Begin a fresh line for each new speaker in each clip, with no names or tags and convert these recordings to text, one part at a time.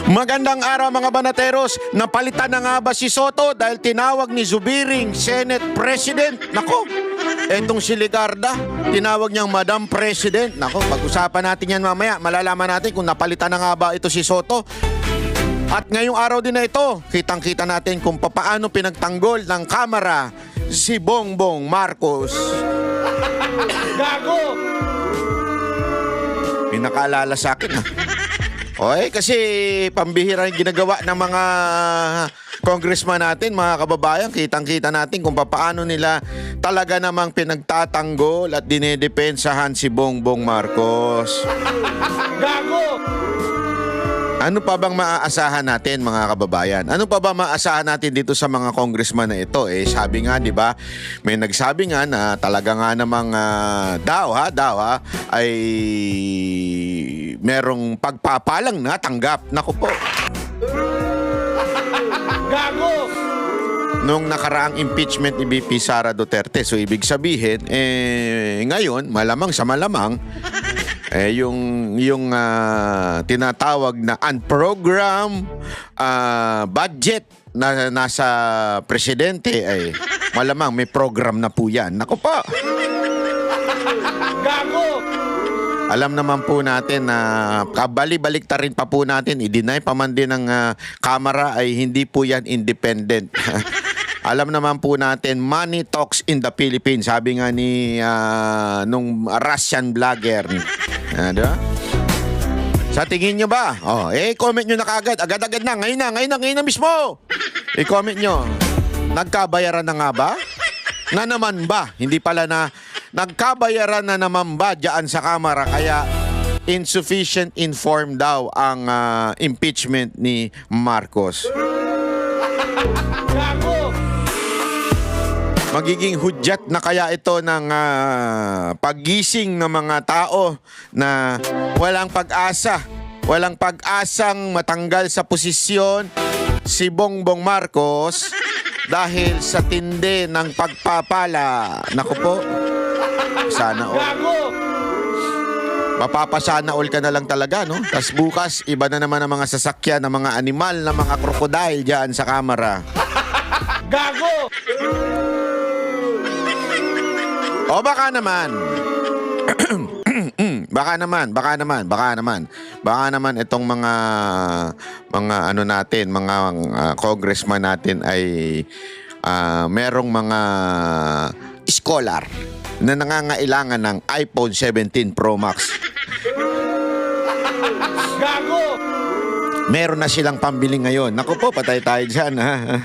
Magandang araw mga banateros. Napalitan na nga ba si Soto dahil tinawag ni Zubiring Senate President? Nako, etong si Ligarda, tinawag niyang Madam President. Nako, pag-usapan natin yan mamaya. Malalaman natin kung napalitan na nga ba ito si Soto. At ngayong araw din na ito, kitang-kita natin kung paano pinagtanggol ng Kamara si Bongbong Marcos.
Gago!
May nakaalala sa akin ha. Okay, kasi pambihira yung ginagawa ng mga congressman natin, mga kababayan. Kitang-kita natin kung paano nila talaga namang pinagtatanggol at dinedepensahan si Bongbong Marcos.
Gago!
Ano pa bang maaasahan natin, mga kababayan? Ano pa ba maaasahan natin dito sa mga congressman na ito? Eh, sabi nga, di ba, may nagsabi nga na talaga nga namang daw ay merong pagpapalang natanggap. Naku po.
Gago!
Nung nakaraang impeachment ni VP Sara Duterte. So, ibig sabihin, ngayon, malamang sa malamang, yung tinatawag na unprogrammed budget na nasa presidente ay malamang may program na po yan. Naku po.
Gago!
Alam naman po natin na kabali-balik ta rin pa po natin, i-deny pa man din ng Kamara ay hindi po yan independent. Alam naman po natin, money talks in the Philippines. Sabi nga ni nung Russian vlogger. Diba? Sa tingin nyo ba? Oh, comment nyo na kagad. Agad-agad na. Ngayon na mismo. I-comment nyo. Nagkabayaran na nga ba? Na naman ba? Hindi pala na nagkabayaran na naman ba dyan sa Kamara? Kaya insufficient informed daw ang impeachment ni Marcos.
Gago!
Magiging hudyat na kaya ito ng paggising ng mga tao na walang pag-asa. Walang pag-asang matanggal sa posisyon si Bongbong Marcos dahil sa tindi ng pagpapala. Naku po, sana all.
Gago!
Mapapasana all ka na lang talaga, no? Tas bukas, iba na naman ang mga sasakyan ng mga animal, ng mga krokodil dyan sa Kamara.
Gago!
O baka naman baka naman itong mga ano natin, mga congressman natin ay merong mga scholar na nangangailangan ng iPhone 17 Pro Max.
Gago!
Meron na silang pambili ngayon. Naku po, patay tayo dyan, ha?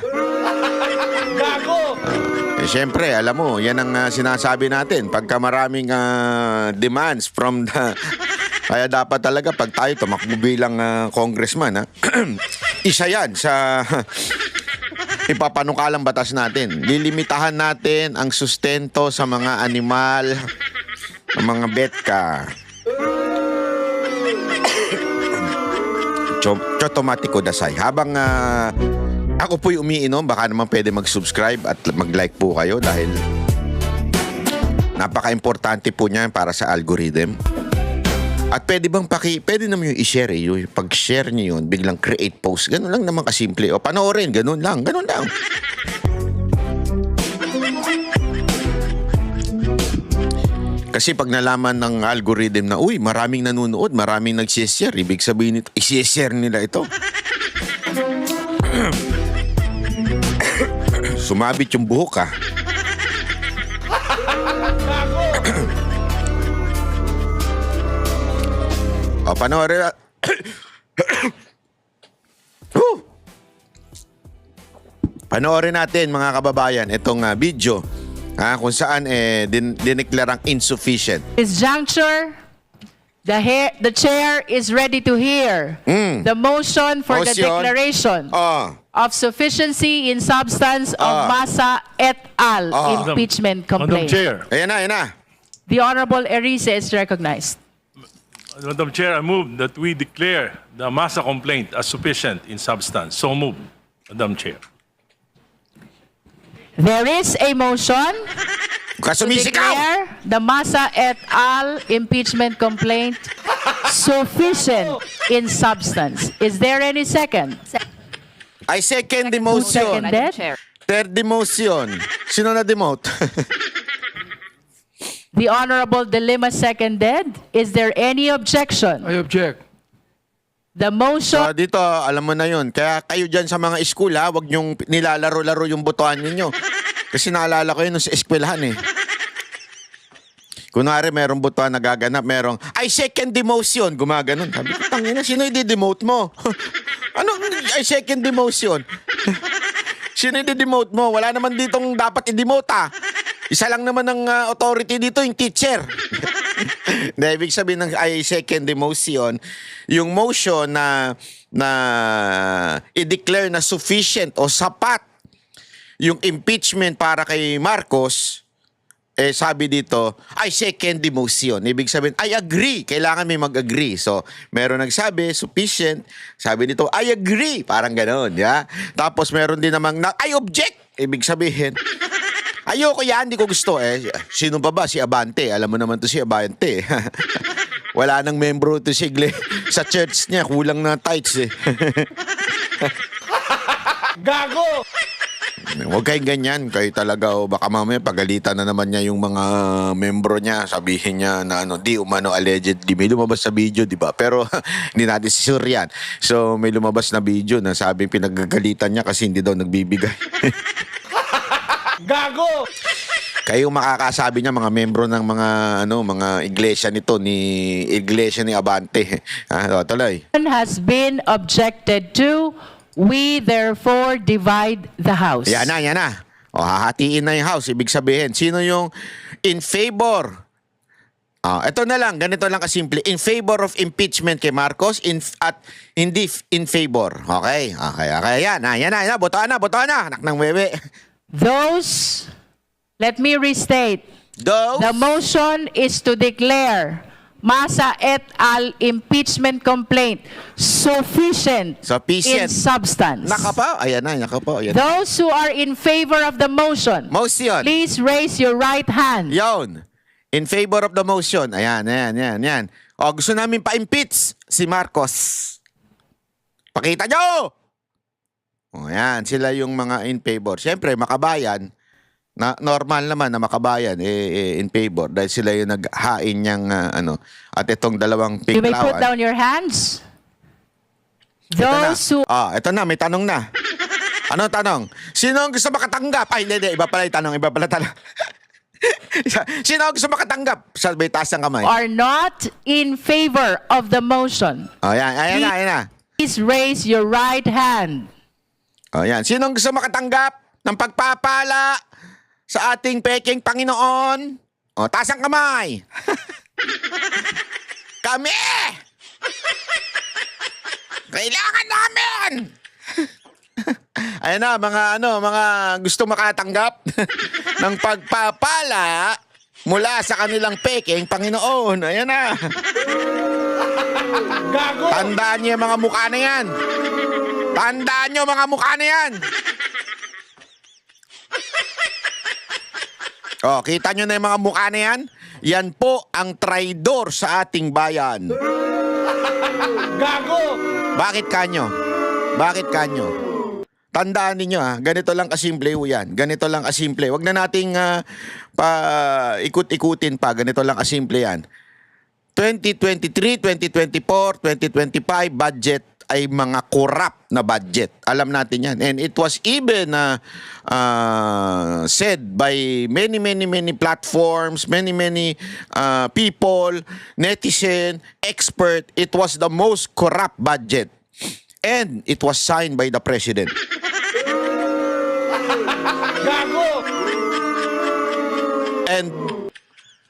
Gago!
Siyempre, alam mo, yan ang sinasabi natin. Pagka maraming demands from the... Kaya dapat talaga pag tayo tumakbo bilang congressman, ha? Isa yan sa ipapanukalang batas natin. Lilimitahan natin ang sustento sa mga animal, ang mga betka. Chotomatiko dasay. Habang ako po'y umiinom, baka naman pwede mag-subscribe at mag-like po kayo dahil napaka-importante po niyan para sa algorithm. At pwede naman yung i-share yung pag-share niyo yun, biglang create post. Ganun lang naman kasimple. O panoorin, ganun lang. Kasi pag nalaman ng algorithm na, uy, maraming nanonood, maraming nag-share, ibig sabihin nito, i-share nila ito. Sumabit yung buhok, ha? O, panoorin na. Panoorin natin, mga kababayan, itong video kung saan dineklarang insufficient.
This juncture, the chair is ready to hear the motion for the declaration of sufficiency in substance of Massa et al. Impeachment
Madam
complaint.
Chair.
Ayan na.
The Honorable Erice is recognized.
Madam Chair, I move that we declare the Massa complaint as sufficient in substance. So move, Madam Chair.
There is a motion to
Kasumisigaw!
declare the Massa et al. Impeachment complaint sufficient in substance. Is there any second?
I second the motion.
Seconded?
Third demotion. Sino na demote?
The Honorable De Lima seconded. Is there any objection?
I object.
The motion
So dito, alam mo na yun. Kaya kayo dyan sa mga school, ha, wag niyong nilalaro-laro yung botohan ninyo. Kasi naalala ko yun nung sa eskwelahan eh. Kunwari, merong botohan nagaganap, merong, I second demotion. Gumaganon. Sabi ko, tangina, sino i-demote mo? Ano, I second demotion? Sino i-demote mo? Wala naman ditong dapat i-demote, ha? Isa lang naman ng authority dito, yung teacher. Na ibig sabihin ng I second demotion, yung motion na i-declare na sufficient o sapat yung impeachment para kay Marcos, eh sabi dito, I second demotion. Ibig sabihin, I agree. Kailangan may mag-agree. So, meron nagsabi, sufficient. Sabi dito, I agree. Parang gano'n, ya. Tapos meron din namang, I object. Ibig sabihin, ayoko yan, hindi ko gusto eh. Sino pa ba? Si Abante. Alam mo naman to si Abante. Wala nang membro to si sa church niya. Kulang na tithes eh.
Gago!
Huwag kayong ganyan. Kayo talaga, o baka mamaya pagalitan na naman niya yung mga membro niya. Sabihin niya na di umano allegedly. May lumabas sa video, di ba? Pero hindi natin si sure yan. So may lumabas na video na sabing pinagagalitan niya kasi hindi daw nagbibigay.
Gago!
Kayo makakasabi niya mga membro ng mga iglesia nito iglesia ni Abante. Tuloy.
has been objected to. We therefore divide the House.
Yan na. O, hahatiin na yung House. Ibig sabihin, sino yung in favor? Ito na lang, ganito lang kasimple. In favor of impeachment kay Marcos at hindi in favor. Okay. Yan na. Botohan na. Anak ng wewe.
Those, let me restate.
Those,
The motion is to declare Masa et al. Impeachment complaint sufficient in substance.
Ayan na.
Those who are in favor of the motion, please raise your right hand.
Yon. In favor of the motion. Ayan. O, gusto namin pa-impeach si Marcos. Pakita nyo! O, ayan. Sila yung mga in favor. Siyempre, makabayan. Na normal naman na makabayan in favor dahil sila yung naghain niyang at itong dalawang
You may put
pinklawan.
down your hands. Those who
Ito na, may tanong na. Ano tanong? Sino ang gusto makatanggap? Ay, hindi, iba pala tanong. Sino ang gusto makatanggap? Sabay taas ng kamay.
are not in favor of the motion,
Ayan na.
please raise your right hand.
Ayan. Sino ang gusto makatanggap ng pagpapala sa ating peking Panginoon? Taas ang kamay. Kami! Kailangan namin! Ayan na, mga gusto makatanggap ng pagpapala mula sa kanilang peking Panginoon. Ayan na.
Gago!
Tandaan niyo yung mga mukha na yan. Tandaan niyo mga mukha na yan. Kita nyo na yung mga mukha na yan? Yan po ang traidor sa ating bayan.
Gago!
Bakit kanyo? Tandaan ninyo ganito lang kasimple ho yan. Ganito lang kasimple. Huwag na nating ikut-ikutin pa. Ganito lang kasimple yan. 2023, 2024, 2025 budget ay mga corrupt na budget. Alam natin yan. And it was even said by many platforms, many people, netizen, expert. It was the most corrupt budget. And it was signed by the President.
Gago!
And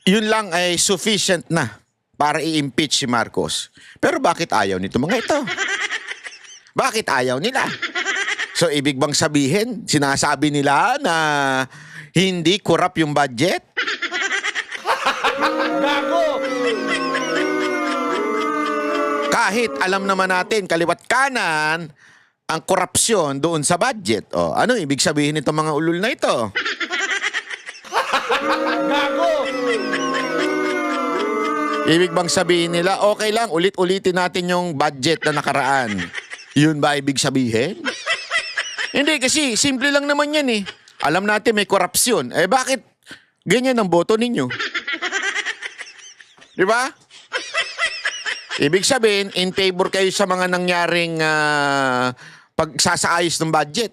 yun lang ay sufficient na para i-impeach si Marcos. Pero bakit ayaw nito mga ito? Bakit ayaw nila? So, ibig bang sabihin, sinasabi nila na hindi corrupt yung budget?
Gago!
Kahit alam naman natin, kaliwat kanan, ang korupsyon doon sa budget. Ano ibig sabihin nito mga ulul na ito?
Gago!
Ibig bang sabihin nila, okay lang, ulit-ulitin natin yung budget na nakaraan. Yun ba ibig sabihin? Hindi, kasi simple lang naman yan eh. Alam natin may korupsyon. Eh bakit ganyan ang boto ninyo? Di ba? Ibig sabihin, in favor kayo sa mga nangyaring pagsasaayos ng budget.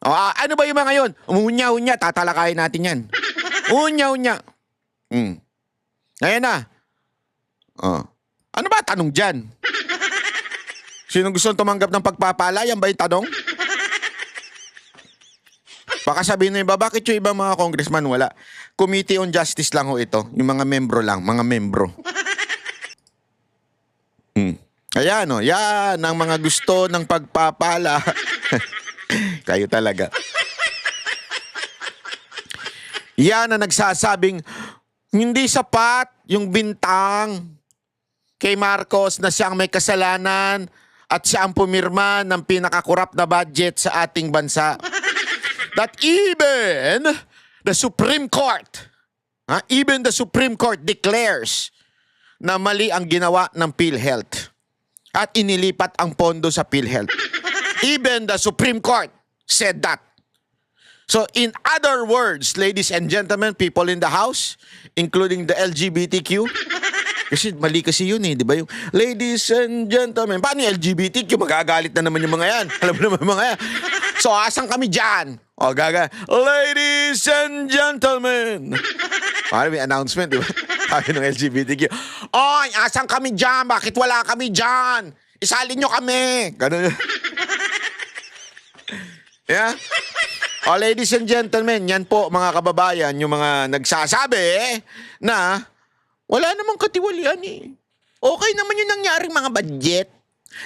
O, ano ba yung mga yun? Unya-unya, tatalakayin natin yan. Unya-unya. Ngayon na. Ano ba tanong dyan? Sino gusto tumanggap ng pagpapala? Yan ba yung tanong? Baka sabihin na iba, bakit yung ibang mga congressman wala? Committee on Justice lang ho ito. Yung mga membro lang, mga membro. Ayan o, yan ang mga gusto ng pagpapala. Kayo talaga. Yan ang nagsasabing, hindi sapat yung bintang kay Marcos na siyang may kasalanan at siya ang pumirma ng pinakakurap na budget sa ating bansa. That even the Supreme Court, even the Supreme Court declares na mali ang ginawa ng PhilHealth at inilipat ang pondo sa PhilHealth. Even the Supreme Court said that. So in other words, ladies and gentlemen, people in the house, including the LGBTQ, kasi mali kasi yun eh, di ba? Yung ladies and gentlemen, paano yung LGBTQ? Magagalit na naman yung mga yan. Alam mo naman yung mga yan. So asan kami dyan? O ladies and gentlemen. Paano may announcement, di ba? Sabi ng LGBTQ, oy, asan kami dyan? Bakit wala kami dyan? Isalin nyo kami. Ganun. Yeah? O, ladies and gentlemen, yan po mga kababayan, yung mga nagsasabi na wala namang katiwalian eh. Okay naman yung nangyaring mga budget.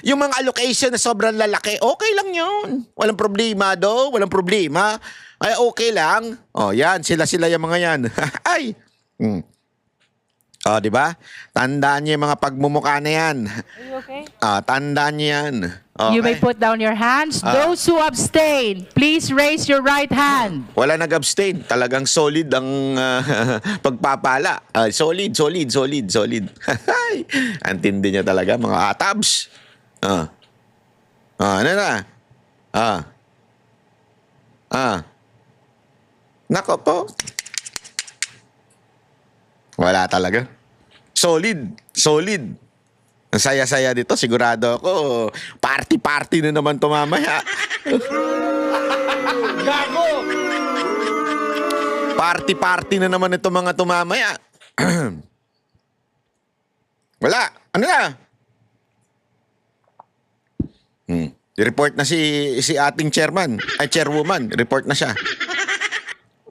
Yung mga allocation na sobrang lalaki, okay lang yun. Walang problema do, walang problema. Ay, okay lang. O, yan, sila yung mga yan. Ay. O, di ba? Tandaan niyo yung mga pagmumukha na yan.
Are you okay?
Tandaan niyo yan. Okay.
You may put down your hands. Those who abstain, please raise your right hand.
Wala nag-abstain. Talagang solid ang pagpapala. Solid. Antindi niya talaga, mga atabs. Ano na? Nako po. Wala talaga. Solid. Ang saya-saya dito. Sigurado ako, party-party na naman to mamaya.
Gago!
Party-party na naman ito mga tumamaya. Wala. Ano na? I-report na si ating chairman. Ay, chairwoman. Report na siya.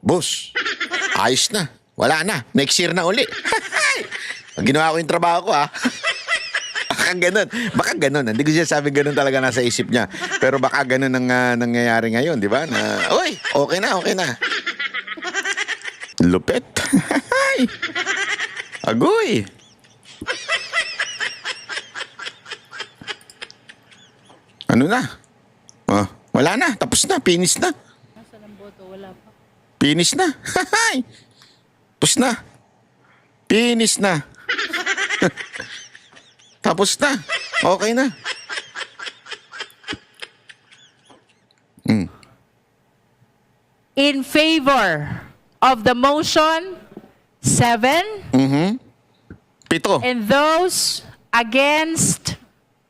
Boss, ayos na. Wala na. Next year na uli. Ginawa ko yung trabaho ko, ha? Baka ganun. Hindi ko siya sabi ganun talaga nasa isip niya. Pero baka ganun ang nangyayari ngayon, di ba? Na, uy, okay na. Lupet. Agoy. Ano na? Wala na. Tapos na. Finish na.
Nasaan ang boto? Wala pa.
Finish na. Tapos na. Finish na. Tapos na. Okay na.
In favor of the motion, 7.
7.
And those against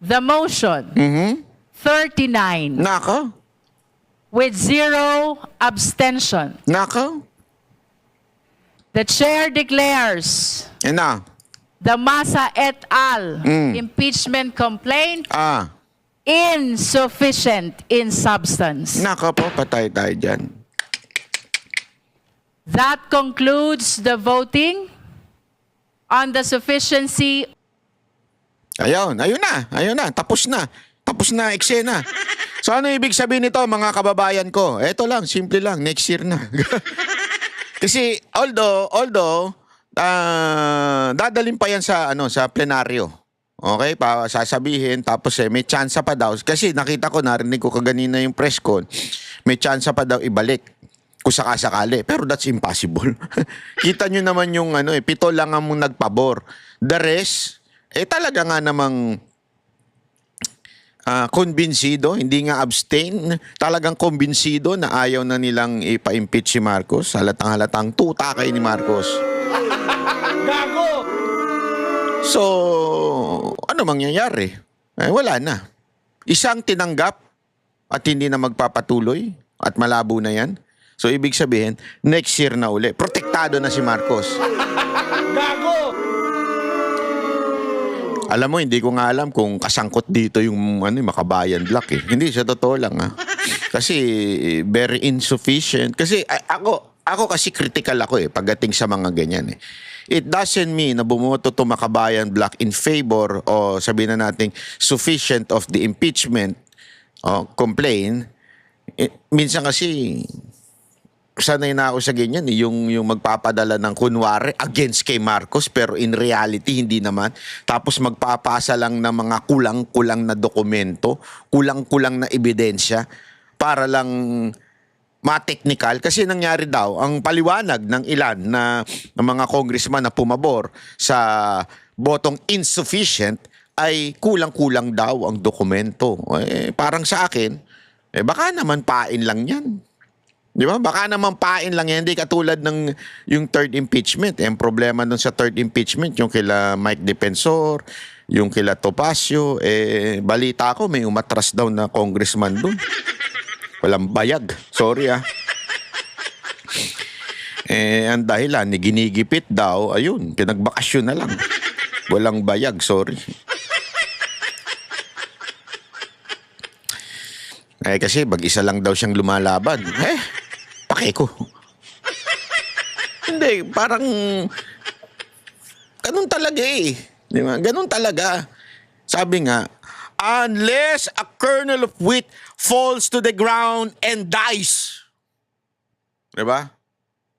the motion, 39.
Nako.
With 0 abstention.
Nako.
The chair declares
Na.
the Masa et al. Impeachment complaint insufficient in substance.
Nako po, patay tayo dyan.
That concludes the voting on the sufficiency.
Ayun na. Tapos na, eksena. So ano ibig sabihin nito mga kababayan ko? Eto lang, simple lang, next year na. Kasi although dadalhin pa yan sa plenaryo. Okay, pa sasabihin tapos may chance pa daw kasi nakita ko, narinig ko kaganina yung press con. May chance pa daw ibalik kung sakasakali. Pero that's impossible. Kita nyo naman yung 7 lang ang nagpabor. The rest, talaga nga namang kumbinsido, hindi nga abstain, talagang kumbinsido na ayaw na nilang ipa-impeach si Marcos. Halatang-halatang tuta kay ni Marcos.
Gago!
So, ano mangyayari? Wala na. Isang tinanggap at hindi na magpapatuloy at malabo na yan. So, ibig sabihin, next year na uli. Protektado na si Marcos.
Gago!
Alam mo, hindi ko nga alam kung kasangkot dito yung Makabayan Black eh. Hindi, sa totoo lang ha. Kasi very insufficient. Kasi ako kasi critical ako eh pagdating sa mga ganyan eh. It doesn't mean na bumoto to Makabayan Black in favor o sabihin na natin sufficient of the impeachment o complaint. Minsan kasi sanay na ako sa ganyan yung magpapadala ng kunwari against kay Marcos pero in reality hindi naman. Tapos magpapasa lang ng mga kulang-kulang na dokumento, kulang-kulang na ebidensya para lang ma-technical. Kasi nangyari daw, ang paliwanag ng ilan na ng mga congressman na pumabor sa botong insufficient ay kulang-kulang daw ang dokumento. Parang sa akin, baka naman pain lang yan. Di ba? Baka naman pain lang yan. Hindi katulad ng yung third impeachment. Ang problema dun sa third impeachment, yung kila Mike Defensor, yung kila Topacio, balita ko may umatras daw na congressman dun. Walang bayag. Sorry ang dahilan, ginigipit daw, ayun, pinagbakasyon na lang. Walang bayag, sorry. Kasi mag-isa lang daw siyang lumalaban. Pake ko. Hindi, parang ganun talaga eh. Di ba? Ganun talaga. Sabi nga, unless a kernel of wheat falls to the ground and dies. Di ba?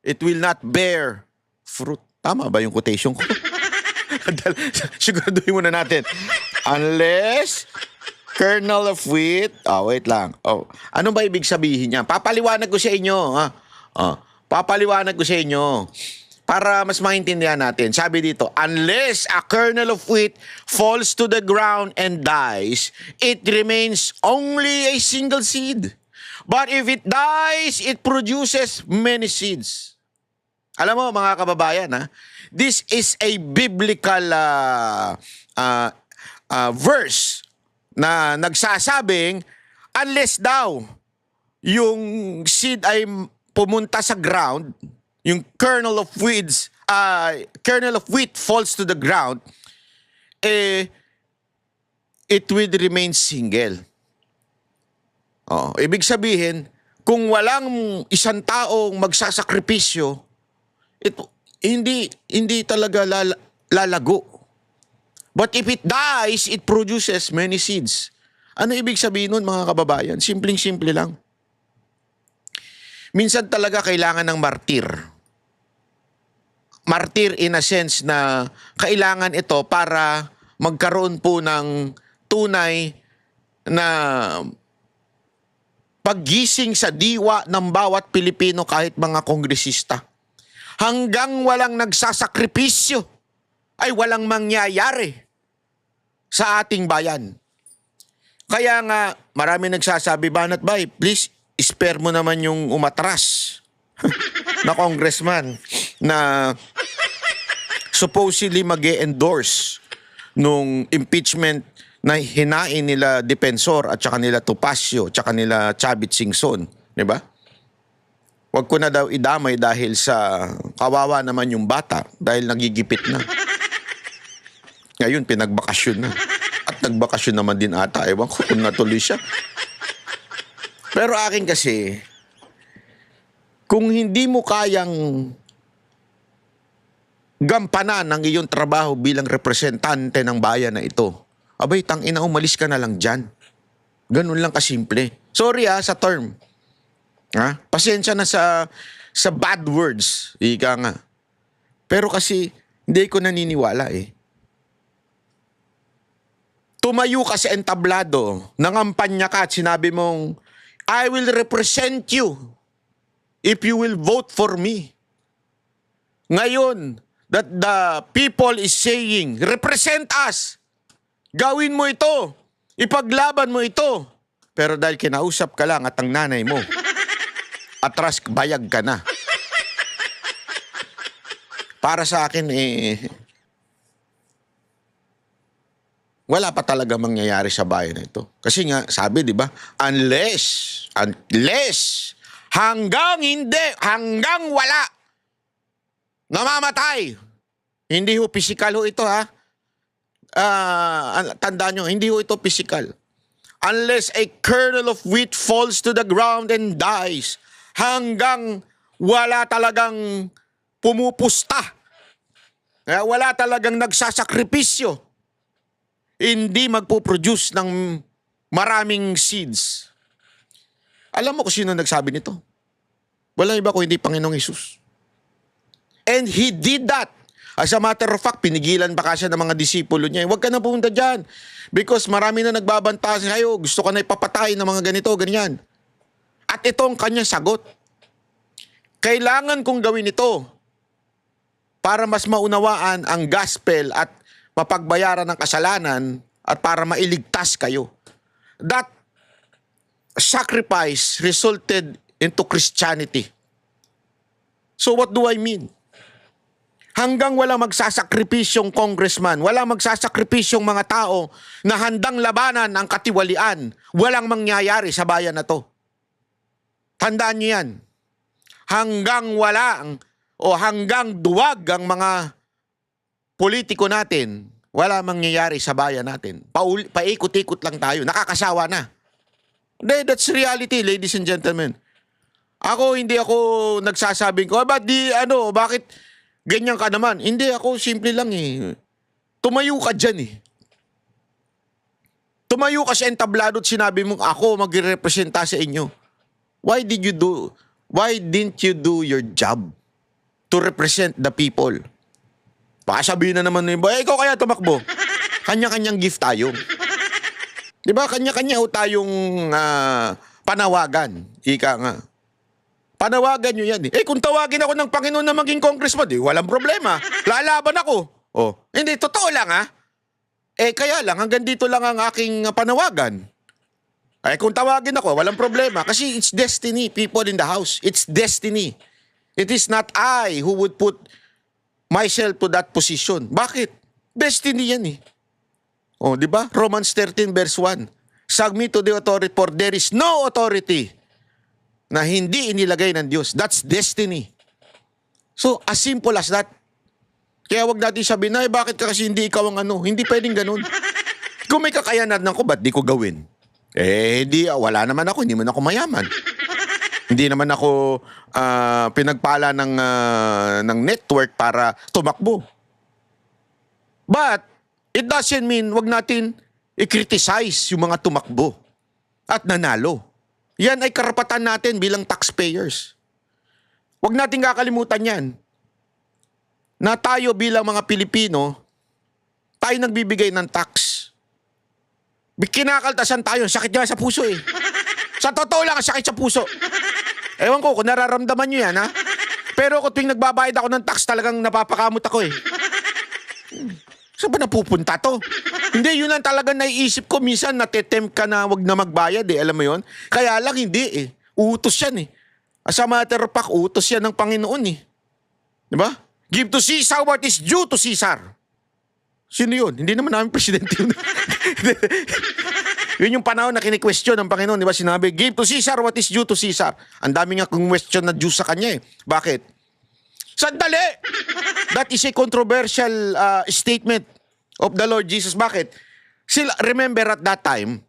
It will not bear fruit. Tama ba yung quotation ko? Siguraduhin muna natin. Unless kernel of wheat. Wait lang. Ano ba ibig sabihin niya? Papaliwanag ko sa inyo. Papaliwanag ko sa inyo. Para mas maintindihan natin. Sabi dito, unless a kernel of wheat falls to the ground and dies, it remains only a single seed. But if it dies, it produces many seeds. Alam mo mga kababayan, this is a biblical verse na nagsasabing unless daw yung seed ay pumunta sa ground, yung kernel of wheat falls to the ground, it will remain single. Ibig sabihin, kung walang isang taong magsasakripisyo, hindi talaga lalago. But if it dies, it produces many seeds. Ano ibig sabihin nun mga kababayan? Simpleng-simple lang. Minsan talaga kailangan ng martir. Martir in a sense na kailangan ito para magkaroon po ng tunay na paggising sa diwa ng bawat Pilipino kahit mga kongresista. Hanggang walang nagsasakripisyo ay walang mangyayari sa ating bayan. Kaya nga, marami nagsasabi, Banat Bay, please, spare mo naman yung umatras na congressman na supposedly mag-endorse nung impeachment na hinain nila Defensor at saka nila Topacio at saka nila Chavit Singson. Diba? Huwag ko na daw idamay dahil sa kawawa naman yung bata dahil nagigipit na. Ngayon, pinagbakasyon na. At nagbakasyon naman din ata. Ewan ko kung natuloy siya. Pero akin kasi, kung hindi mo kayang gampanan ang iyong trabaho bilang representante ng bayan na ito, abay, tangina, umalis ka na lang dyan. Ganun lang kasimple. Sorry sa term. Pasensya na sa bad words. Ika nga. Pero kasi, hindi ko naniniwala eh. Tumayo ka sa entablado, nangampanya ka at sinabi mong, I will represent you if you will vote for me. Ngayon, that the people is saying, represent us. Gawin mo ito. Ipaglaban mo ito. Pero dahil kinausap ka lang at ang nanay mo, atras bayag ka na. Para sa akin, wala pa talaga mangyayari sa bayan na ito. Kasi nga, sabi, di ba, unless, hanggang wala, namamatay. Hindi ho physical ho ito, ha? Tandaan nyo, hindi ho ito physical. Unless a kernel of wheat falls to the ground and dies, hanggang wala talagang pumupusta, wala talagang nagsasakripisyo, hindi magpo-produce ng maraming seeds. Alam mo kung sino nagsabi nito? Walang iba kung hindi Panginoong Hesus. And He did that. As a matter of fact, pinigilan baka siya ng mga disipulo niya. Huwag ka na pumunta dyan. Because marami na nagbabanta sa'yo. Gusto ka na ipapatay ng mga ganito, ganyan. At ito ang kanyang sagot. Kailangan kong gawin ito para mas maunawaan ang gospel at mapagbayaran ng kasalanan at para mailigtas kayo. That sacrifice resulted into Christianity. So what do I mean? Hanggang wala magsasakripisyong congressman, wala magsasakripisyong mga tao na handang labanan ang katiwalian, walang mangyayari sa bayan na to. Tandaan niyo yan. Hanggang walang o hanggang duwag ang mga politiko natin, wala mangyayari sa bayan natin. Paikot-ikot lang tayo. Nakakasawa na. That's reality, ladies and gentlemen. Hindi ako nagsasabing ko, bakit ganyan ka naman? Hindi, ako simple lang eh. Tumayo ka dyan eh. Tumayo ka sa entablado at sinabi mong ako magrepresenta sa inyo. Why didn't you do your job to represent the people? Baka sabihin na naman nyo, ikaw kaya tumakbo. Kanya-kanyang gift tayo. Diba? Kanya-kanya tayong panawagan. Ika nga. Panawagan nyo yan eh. Kung tawagin ako ng Panginoon na maging congressman, walang problema. Lalaban ako. Hindi, totoo lang ha. Kaya lang, hanggang dito lang ang aking panawagan. Kung tawagin ako, walang problema. Kasi it's destiny, people in the house. It's destiny. It is not I who would put myself to that position. Bakit? Destiny yan eh. Di ba? Romans 13 verse 1. Submit to the authority for there is no authority na hindi inilagay ng Diyos. That's destiny. So, as simple as that. Kaya wag natin sabihin na, bakit ka kasi hindi ikaw ang ano? Hindi pwedeng ganun. Kung may kakayanan ko, ba't di ko gawin? Wala naman ako. Hindi man ako mayaman. Hindi naman ako pinagpala ng network para tumakbo. But, it doesn't mean wag natin i-criticize yung mga tumakbo at nanalo. Yan ay karapatan natin bilang taxpayers. Wag natin kakalimutan yan. Na tayo bilang mga Pilipino, tayo nagbibigay ng tax. Kinakaltasan tayo, sakit niya sa puso eh. Sa totoo lang, sakit sa puso. Ewan ko kung nararamdaman nyo yan, ha? Pero kung tuwing nagbabayad ako ng tax, talagang napapakamot ako eh. Saan ba napupunta to? Hindi, yun lang talaga naiisip ko. Minsan natetempt ka na wag na magbayad eh. Alam mo yun? Kaya lang hindi eh. Utos yan eh. As a matter of fact, utos yan ng Panginoon eh. Diba? Give to Caesar what is due to Caesar. Sino yun? Hindi naman namin presidente yun. Yun yung panahon na kini-question ng Panginoon, di ba? Sinabi, give to Caesar what is due to Caesar. Ang dami nga kung question na due sa kanya eh. Bakit? Sandali! That is a controversial statement of the Lord Jesus. Bakit? Remember at that time,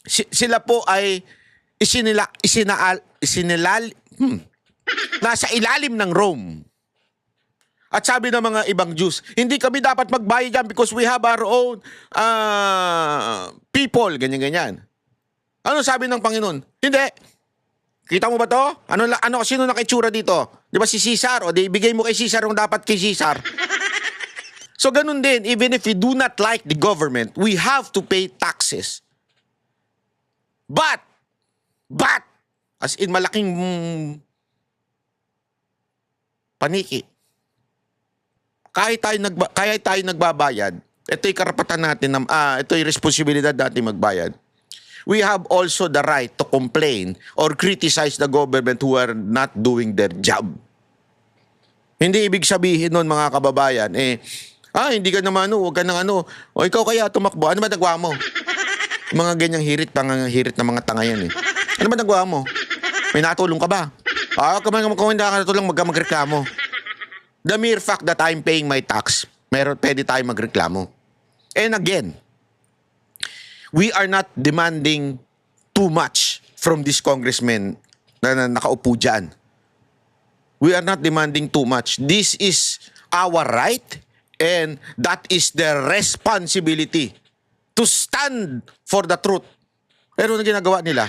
sila po ay nasa ilalim ng Rome. At sabi ng mga ibang Jews, hindi kami dapat magbayad dyan because we have our own people, ganyan-ganyan. Ano sabi ng Panginoon? Hindi. Kita mo ba to? Sino nakitsura dito? Di ba si Caesar? O di ibigay mo kay Caesar yung dapat kay Caesar. So ganun din, even if we do not like the government, we have to pay taxes. But, as in malaking paniki, kaya tayo nagbabayad, ito'y karapatan natin, ito'y responsibilidad natin magbayad. We have also the right to complain or criticize the government who are not doing their job. Hindi ibig sabihin nun, mga kababayan, hindi ka naman huwag ka nang o ikaw kaya tumakbo, ano ba nagawa mo? Mga ganyang hirit na mga tanga yan eh. Ano ba nagawa mo? May natulong ka ba? Kung hindi ka natulong, magreklamo. The mere fact that I'm paying my tax, pwede tayo magreklamo. And again, we are not demanding too much from this congressman na nakaupo dyan. We are not demanding too much. This is our right and that is their responsibility to stand for the truth. Pero anong ginagawa nila?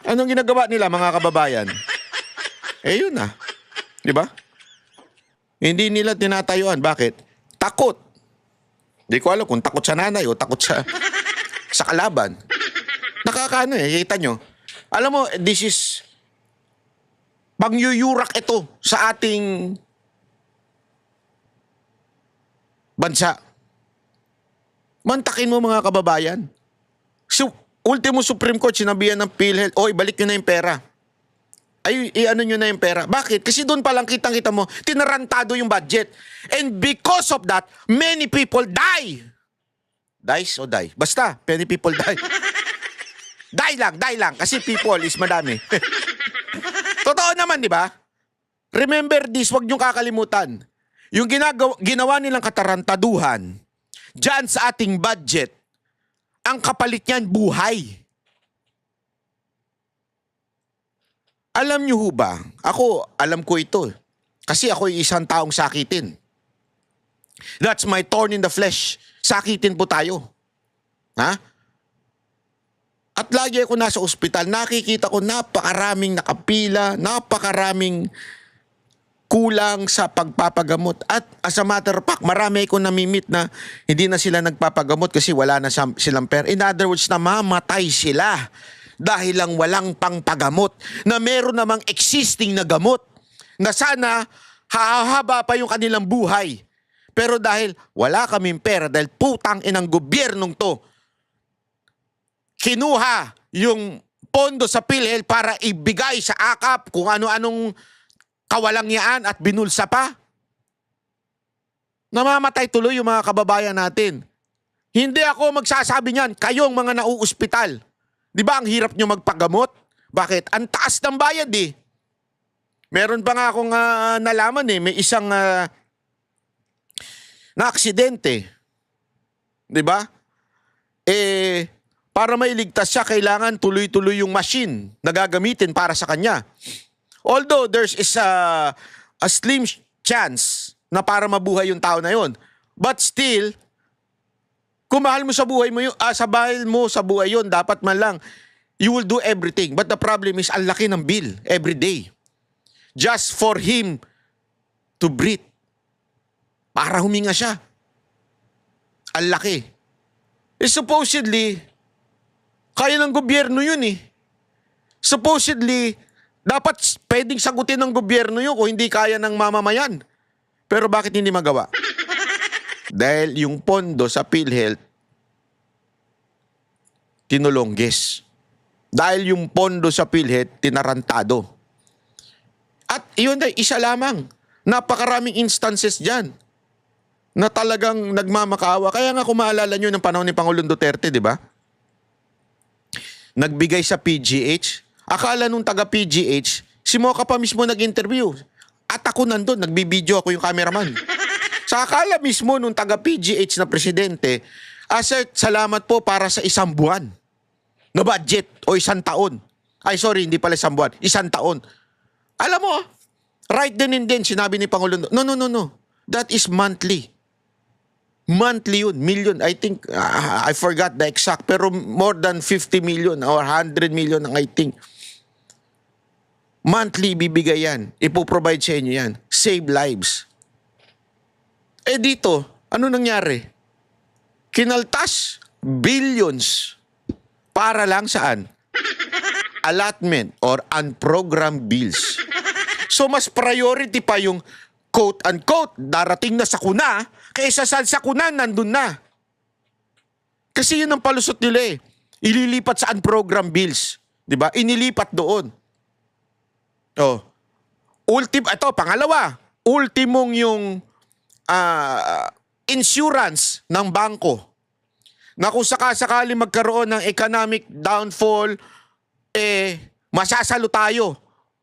Anong ginagawa nila, mga kababayan? Yun na. Di ba? Hindi nila tinatayuan. Bakit? Takot. Di ko alam kung takot sa nanay o takot sa kalaban. Nakakaano kita nyo. Alam mo, this is pangyuyurak ito sa ating bansa. Mantakin mo, mga kababayan. Ultimo Supreme Court, sinabihan ng PhilHealth, balik nyo na yung pera. Ano nyo na yung pera. Bakit? Kasi doon palang kitang-kita mo, tinarantado yung budget. And because of that, many people die. Dies o die? Basta, many people die. Die lang. Kasi people is madami. Totoo naman, di ba? Remember this, wag nyo kakalimutan. Yung ginawa nilang katarantaduhan, dyan sa ating budget, ang kapalit niyan, buhay. Alam niyo ho ba? Ako, alam ko ito. Kasi ako isang taong sakitin. That's my thorn in the flesh. Sakitin po tayo. Ha? At lagi ako nasa ospital, nakikita ko napakaraming nakapila, napakaraming kulang sa pagpapagamot. At as a matter of fact, marami ko namimit na hindi na sila nagpapagamot kasi wala na silang pera. In other words, namamatay sila dahil lang walang pangpagamot na meron namang existing na gamot na sana hahaba pa yung kanilang buhay. Pero dahil wala kaming pera, dahil putang inang gobyernong to, kinuha yung pondo sa PhilHealth para ibigay sa AKAP kung ano-anong kawalangyaan at binulsa pa. Namamatay tuloy yung mga kababayan natin. Hindi ako magsasabi niyan, kayong mga nauuspital. Di ba ang hirap nyo magpagamot? Bakit? Ang taas ng bayad eh. Meron pa nga akong nalaman may isang na-aksidente. Di ba? Para mailigtas siya, kailangan tuloy-tuloy yung machine na gagamitin para sa kanya. Although there's a slim chance na para mabuhay yung tao na yon. But still, kung mahal mo sa buhay mo sa buhay yun, dapat man lang, you will do everything. But the problem is, ang laki ng bill every day. Just for him to breathe. Para huminga siya. Ang laki. Supposedly, kaya ng gobyerno yun eh. Supposedly, dapat pwedeng sagutin ng gobyerno yun kung hindi kaya ng mamamayan. Pero bakit hindi magawa? Dahil yung pondo sa PhilHealth, tinulongges. Dahil yung pondo sa PhilHealth, tinarantado. At yun ay isa lamang. Napakaraming instances dyan na talagang nagmamakaawa. Kaya nga kung maalala nyo ng panahon ni Pangulong Duterte, di ba? Nagbigay sa PGH. Akala nung taga PGH, si Mocha pa mismo nag-interview. At ako nandun, nagbibideo ako yung cameraman. Sa akala mismo nung taga PGH na presidente, sir, salamat po para sa 1 buwan na budget o 1 taon. Ay, sorry, hindi pala 1 buwan, 1 taon. Alam mo, right then and then, sinabi ni Pangulong, no. That is monthly. Monthly yun, million. I think, I forgot the exact, pero more than 50 million or 100 million ang I think. Monthly bibigay yan. Ipoprovide sa inyo yan. Save lives. Dito, ano nangyari? Kinaltas billions para lang saan? Allotment or unprogrammed bills. So mas priority pa yung quote-unquote, darating na sakuna, kaysa sa sakuna, nandun na. Kasi yun ang palusot nila eh. Ililipat sa unprogram bills. Diba? Inilipat doon. Oh. Ito, pangalawa. Ultimong yung insurance ng bangko. Na kung sakasakali magkaroon ng economic downfall, masasalo tayo.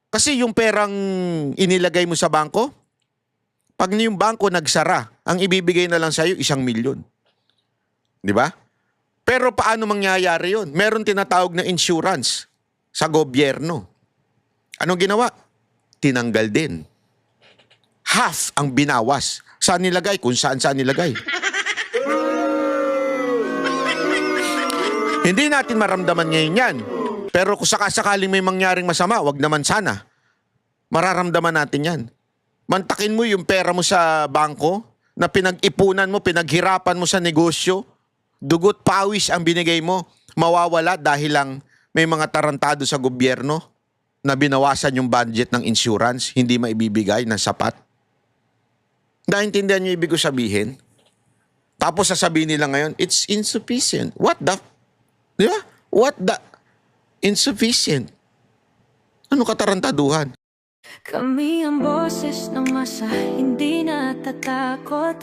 Kasi yung perang inilagay mo sa bangko, pag yung bangko nagsara, ang ibibigay na lang sa'yo 1 milyon. Di ba? Pero paano mangyayari yun? Meron tinatawag na insurance sa gobyerno. Anong ginawa? Tinanggal din. Half ang binawas. Saan nilagay? Kung saan nilagay. Hindi natin maramdaman ngayon yan. Pero kung sakasakaling may mangyaring masama, wag naman sana. Mararamdaman natin yan. Mantakin mo yung pera mo sa bangko na pinag-ipunan mo, pinaghirapan mo sa negosyo, dugot pawis ang binigay mo, mawawala dahil lang may mga tarantado sa gobyerno na binawasan yung budget ng insurance, hindi maibibigay ng sapat. Naintindihan niyo ibig ko sabihin? Tapos sasabihin nila ngayon, it's insufficient. What the? Di ba? What the? Insufficient. Ano katarantaduhan?
Kami ang boses ng masa, hindi natatakot.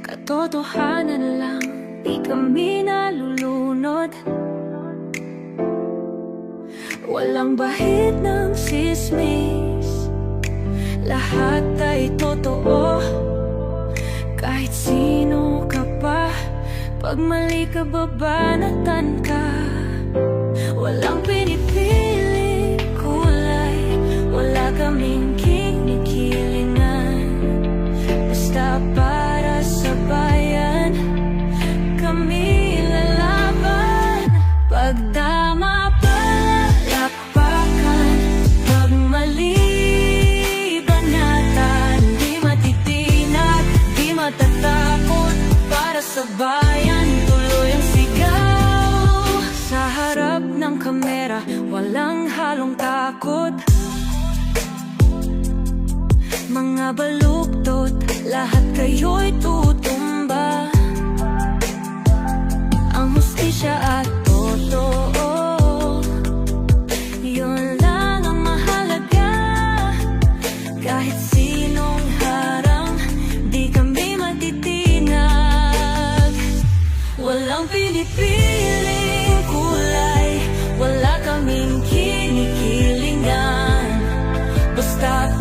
Katotohanan lang, di kami nalulunod. Walang bahid ng sismis, lahat ay totoo. Kahit sino ka pa, pag mali ka babanatan ka. Walang pinipili kulay, wala kaming kinikilingan. Basta para sa bayan, kami lalaban. Pag tama palapakan, pag mali banatan, di matitinag, di matatakot. Para sa bayan, tuloy ang sigaw. Sa harap ng kamera, walang halong takot. Mga baluktot, lahat kayo'y tutumba. Ang hustisya at totoo, yun lang ang mahalaga. Kahit sinong harang, di kami matitinag. Walang pinipiling kulay, wala kaming kinikilingan. Basta